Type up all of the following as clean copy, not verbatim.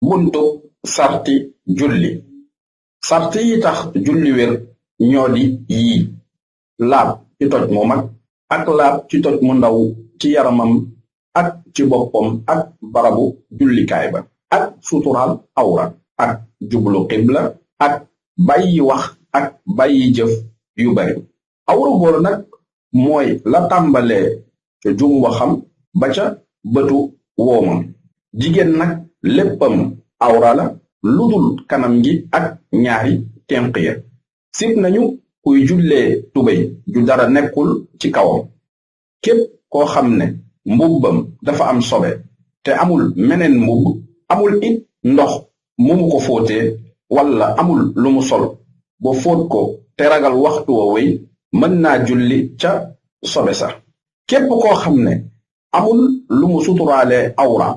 buntu sarti julli. sarti yi tax julli wér ñoo di yii: laab ci toj mu mag ak laab ci toj mu ndaw ci yaramam ak ci boppam ak barabu jullikaay ba, ak suturaal awra, ak jublu xibla, ak bàyyi wax ak bàyyi jëf yu bari. awra góor nag mooy la tàmbalee ca jumbaxam ba ca bëtu woomam. jigéen nag léppam awra la ludul kanam gi ak ñaari tenq ya. sib nañu kuy jullee tubéy ju dara nekkul ci kawam. képp koo xam ne mbubbam dafa am sobe te amul meneen mbubb, amul it ndox mu mu ko fóotee, walla amul lu mu sol ba fóot ko te ragal waxtu wa wéy, mën naa julli ca sobe sa. képp koo xam ne amul lu mu suturaalee awra,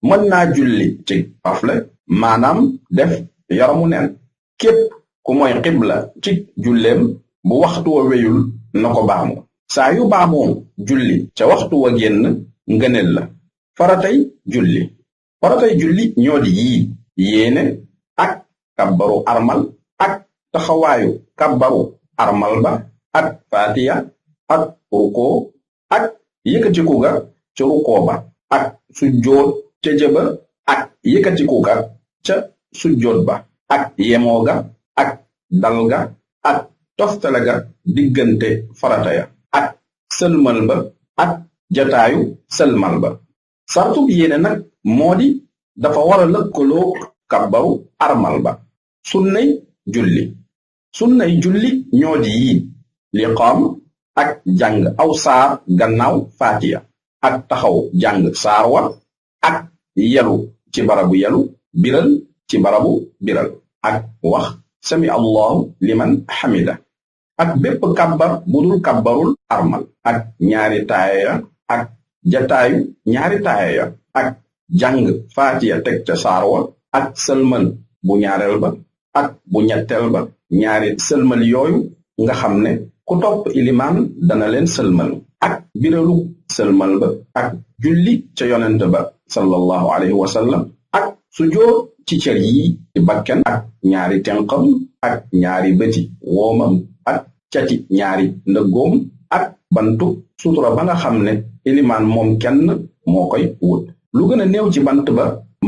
mën naa julli ci rafle, maanaam def yaramu neen. képp ku mooy xibla ci julleem, bu waxtu wa wéyul na ko baamu. saa yu baamoo julli ca waxtu wa génn ngëneel la. faratay julli ñoo di yii: yéene ak kabbaru armal ak taxawaayu kabbaru armal ba ak faatiya ak rukoo ak yëkkatiku ga ca rukoo ba ak sujjoot ca jëba ak yëkkatiku ga ca sujjoot ba ak yemoo ga ak dal ga ak toftale ga diggante farata ya ak sëlmal ba ak jataayu sëlmal ba. sartub yéene nag moo di dafa war a lëkkaloo kabbaru armal ba. sunnay julli ñoo di yii: liqaam ak jàng aw saar gannaaw faatiya ak taxaw jàng saar wa ak yelu ci barabu yelu, biral ci barabu biral, ak wax sami allahu liman hamida, ak bépp kabbar budul kabbarul armal, ak ñaari taaya ak jataayu ñaari taaya ak jàng faatiya teg ca saar wa ak sëlmal bu ñaareel ba ak bu ñetteel ba. ñaari sëlmal yooyu nga xam ne ku topp ilimaan dana leen sëlmal, ak biralu sëlmal ba, ak julli ca yonent ba sallallahu alayhi wa sallam, ak sujjóot ci cër yi ci bakken ak ñaari tenqam ak ñaari bëti woomam ak cati ñaari ndëggoom, ak bantu sutura ba nga xam ne ilimaan moom kenn moo koy wut. lu gën a néew ci bant ba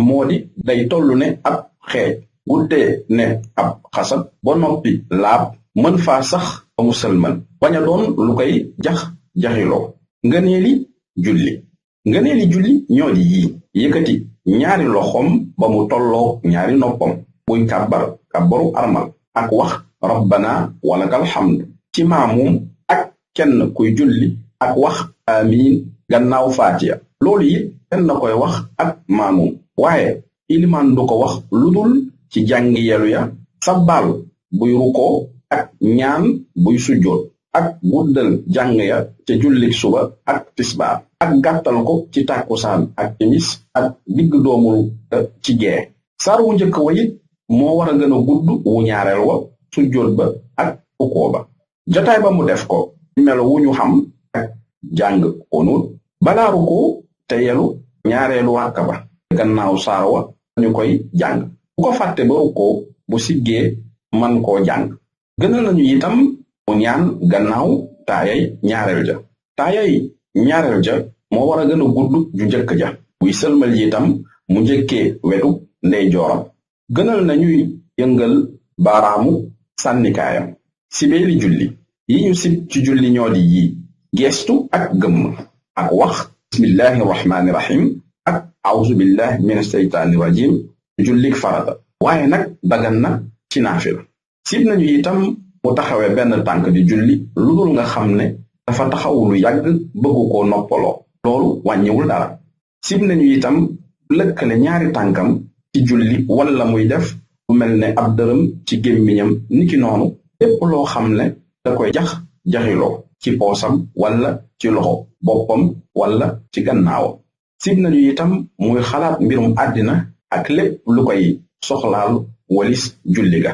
moo di day tollu ne ab xeej, guddee ne ab xasab, ba noppi laab, mën faa sax ba mu sëlmal, bañ a doon lu koy jaxiloo. ngëneeli julli ñoo di yii: yëkkati ñaari loxoom ba mu tolloo ñaari noppam buy kabbaru armal, ak wax rabbana walakal hamd ci maamum ak kenn kuy julli, ak wax amiin gannaaw faatiya. loolu it kenn na koy wax ak maamum, waaye ilimaan du ko wax ludul ci jàngi yelu ya, sabbal buy rukoo ak ñaan buy sujjoot, ak guddal jàng ya ca jullik suba ak tisbaar, ak gàttal ko ci tàkkusaan ak timis, ak digg doomul ci gee. saar wu njëkk wa it moo war a gën a gudd wu ñaareel wa, sujjoot ba ak rukoo ba. jotaay ba mu def ko melo wu ñu xam ak jàng konut balaa rukoo te yelu ñaareelu wàkka ba. gannaaw saar wa ñu koy jàng. bu ko fàtte ba rukkoo, bu siggee man koo jàng. gënal nañu itam mu ñaan gannaaw taayay ñaareel ja. taayay ñaareel ja moo war a gën a gudd ju njëkk ja. buy sëlmal itam mu njëkkee wetu ndeyjooram. gënal nañuy yëngal baaraamu sànnikaayam. sibeeli julli yi ñu sib ci julli ñoo di yii: geestu ak gëmm, ak wax bismillahi rahmaani rahim ak auzu billahi min asheytaani rajim jullik farata. waaye nag dagan na ci naafila. sib nañu itam mu taxawee benn tànk di julli lu dul nga xam ne dafa taxaw lu yàgg bëggu koo noppaloo, loolu wàññiwul dara. sib nañu itam lëkkale ñaari tànkam ci julli wala muy def lu mel ne ab dërëm ci gémmiñam, niki noonu lépp loo xam ne da koy jaxiloo ci poosam wala ci loxo boppam wala ci gannaawam. sib nañu itam muy xalaat mbirum àddina ak lépp lu koy soxlaal walis julli ga.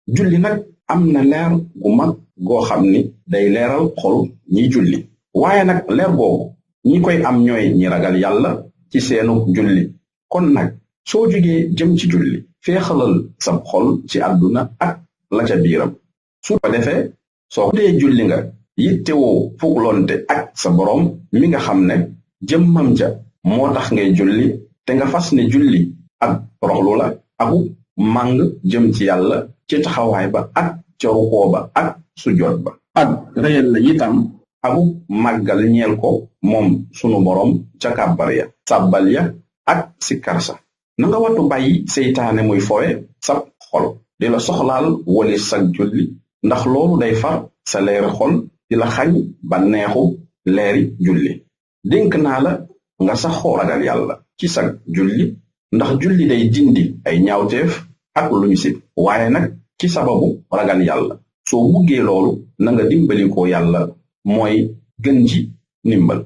julli nag am na leer gu mag goo xam ni day leeral xolu ñiy julli, waaye nag leer boobu ñi koy am ñooy ñi ragal yàlla ci seenu julli. kon nag soo jógee jëm ci julli féexalal sab xol ci àdduna ak la ca biiram su ko defee soo dee julli nga yittewoo fuglonte ak sa boroom mi nga xam ne jëmmam ja moo tax ngay julli te nga fas ne julli ak toroxlu la aku màng jëm ci yàlla ci taxawaay ba ak ca rukoo ba ak sujjoot ba ak réyal la itam aku màggal ñeel ko moom sunu boroom ca kàbbar ya sàbbal ya ak sikkar sa na nga wattu bàyyi seytaane muy fowe sab xol di la soxlaal wali sag julli ndax loolu day far sa leeri xol di la xañ bànneexu leeri julli dénk naa la nga saxoo ragal yàlla ci sag julli ndax julli day dindi ay ñaawteef ak luñu sib waaye nag ci sababu ragal yàlla soo buggee loolu na nga dimbalikoo yàlla mooy gën ji ndimbal